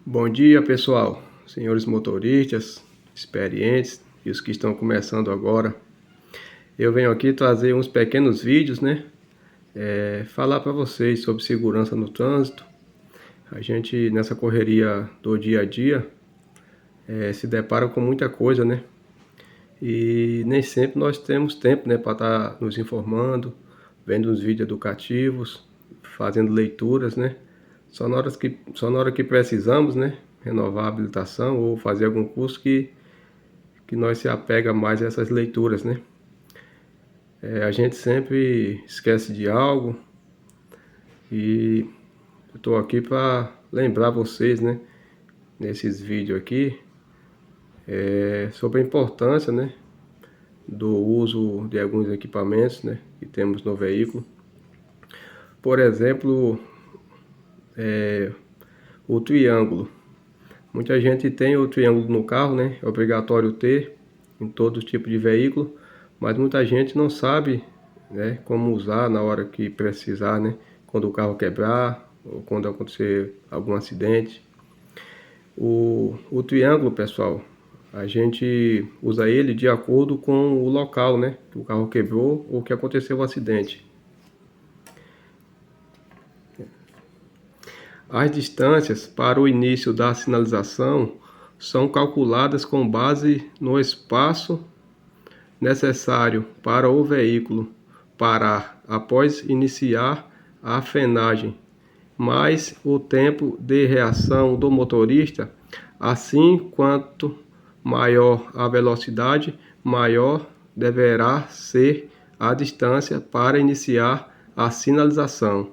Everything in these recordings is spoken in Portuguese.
Bom dia, pessoal, senhores motoristas, experientes e os que estão começando agora. Eu venho aqui trazer uns pequenos vídeos, né? Falar para vocês sobre segurança no trânsito. A gente, nessa correria do dia a dia, se depara com muita coisa, né? E nem sempre nós temos tempo, né, para estar nos informando, vendo uns vídeos educativos, fazendo leituras, né? Só na hora que precisamos, né, renovar a habilitação ou fazer algum curso que nós se apega mais a essas leituras, né? A gente sempre esquece de algo e eu estou aqui para lembrar vocês, né, nesses vídeos aqui, sobre a importância, né, do uso de alguns equipamentos, né, que temos no veículo. Por exemplo, o triângulo. Muita gente tem o triângulo no carro, né? É obrigatório ter em todo tipo de veículo, mas muita gente não sabe, né, como usar na hora que precisar, né? Quando o carro quebrar ou quando acontecer algum acidente. O triângulo, pessoal, a gente usa ele de acordo com o local, né, que o carro quebrou ou que aconteceu o acidente. As distâncias para o início da sinalização são calculadas com base no espaço necessário para o veículo parar após iniciar a frenagem, mais o tempo de reação do motorista. Assim, quanto maior a velocidade, maior deverá ser a distância para iniciar a sinalização.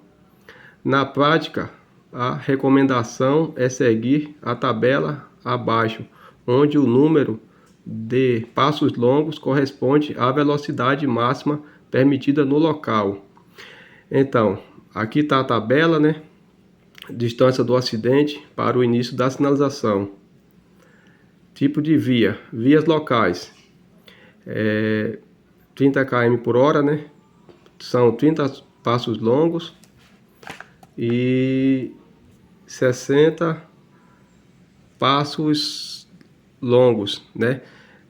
Na prática, a recomendação é seguir a tabela abaixo, onde o número de passos longos corresponde à velocidade máxima permitida no local. Então, aqui está a tabela, né? Distância do acidente para o início da sinalização. Tipo de via, vias locais. 30 km por hora, né? São 30 passos longos e 60 passos longos, né?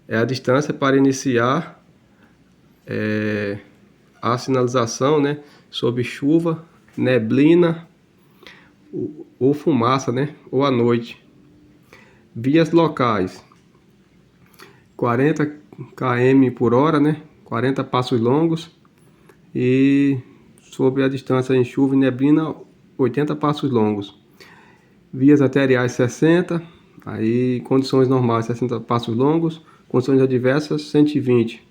É a distância para iniciar a sinalização, né? Sob chuva, neblina ou fumaça, né? Ou à noite. Vias locais: 40 km por hora, né? 40 passos longos e sobre a distância em chuva e neblina, 80 passos longos. Vias arteriais 60, aí condições normais 60 passos longos, condições adversas 120.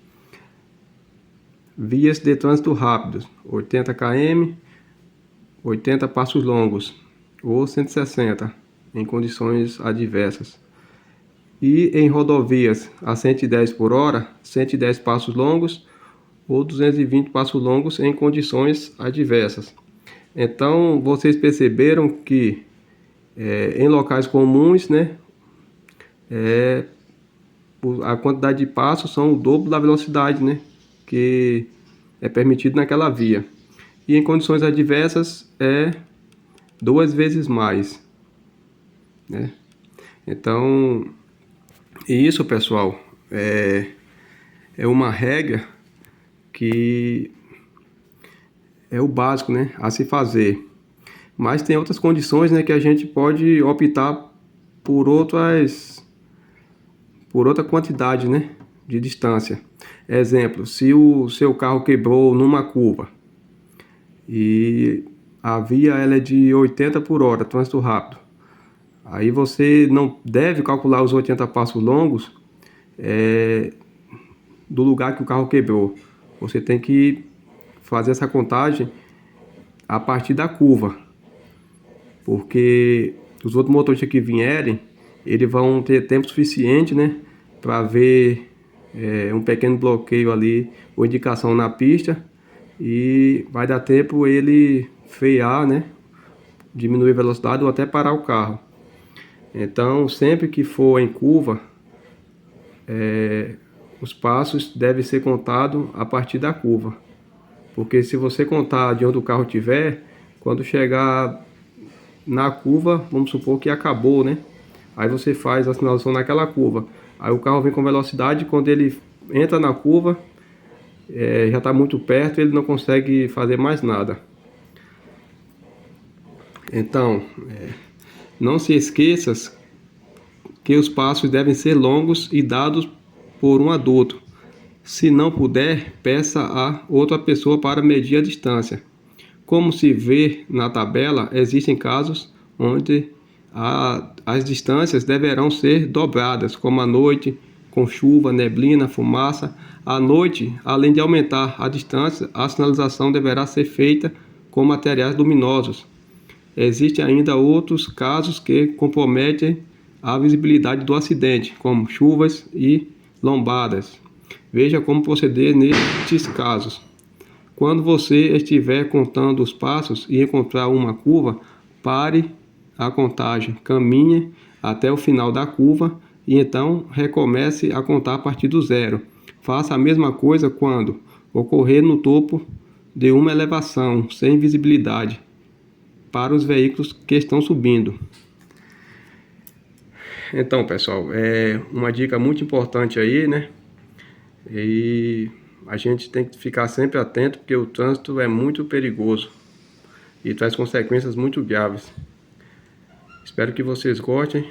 Vias de trânsito rápido 80 km, 80 passos longos ou 160 em condições adversas. E em rodovias a 110 por hora, 110 passos longos ou 220 passos longos em condições adversas. Então vocês perceberam que em locais comuns, né, a quantidade de passos são o dobro da velocidade, né, que é permitido naquela via. E em condições adversas é 2 vezes mais, né? Então, isso, pessoal, é uma regra que é o básico, né, a se fazer. Mas tem outras condições, né, que a gente pode optar por outra quantidade, né, de distância. Exemplo, se o seu carro quebrou numa curva e a via ela é de 80 por hora, trânsito rápido, aí você não deve calcular os 80 passos longos do lugar que o carro quebrou. Você tem que fazer essa contagem a partir da curva, porque os outros motoristas que vierem, eles vão ter tempo suficiente, né, para ver um pequeno bloqueio ali ou indicação na pista, e vai dar tempo ele frear, né, diminuir a velocidade ou até parar o carro. Então, sempre que for em curva, os passos devem ser contados a partir da curva, porque se você contar de onde o carro estiver, quando chegar na curva, vamos supor que acabou, né? Aí você faz a sinalização naquela curva. Aí o carro vem com velocidade, quando ele entra na curva, já está muito perto, ele não consegue fazer mais nada. Então, não se esqueça que os passos devem ser longos e dados por um adulto. Se não puder, peça a outra pessoa para medir a distância. Como se vê na tabela, existem casos onde as distâncias deverão ser dobradas, como à noite, com chuva, neblina, fumaça. À noite, além de aumentar a distância, a sinalização deverá ser feita com materiais luminosos. Existem ainda outros casos que comprometem a visibilidade do acidente, como chuvas e lombadas. Veja como proceder nestes casos. Quando você estiver contando os passos e encontrar uma curva, pare a contagem, caminhe até o final da curva e então recomece a contar a partir do zero. Faça a mesma coisa quando ocorrer no topo de uma elevação sem visibilidade para os veículos que estão subindo. Então, pessoal, é uma dica muito importante aí, né? E a gente tem que ficar sempre atento, porque o trânsito é muito perigoso e traz consequências muito graves. Espero que vocês gostem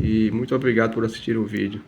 e muito obrigado por assistir o vídeo.